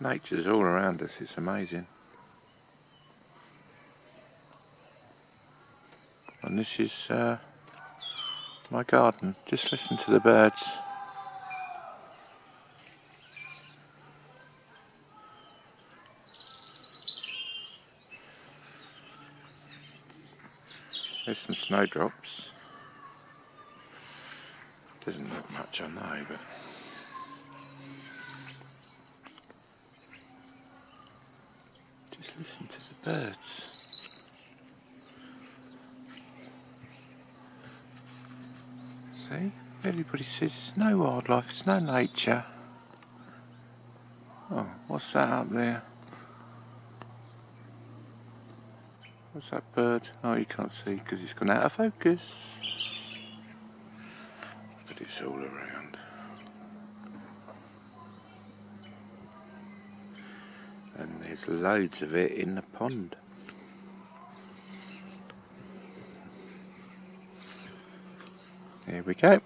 Nature's all around us, it's amazing. And this is my garden. Just listen to the birds. There's some snowdrops. Doesn't look much, I know, but just listen to the birds. See? Everybody says there's no wildlife, it's no nature. Oh, what's that up there? What's that bird? Oh, you can't see because it's gone out of focus. But it's all around. And there's loads of it in the pond. Here we go.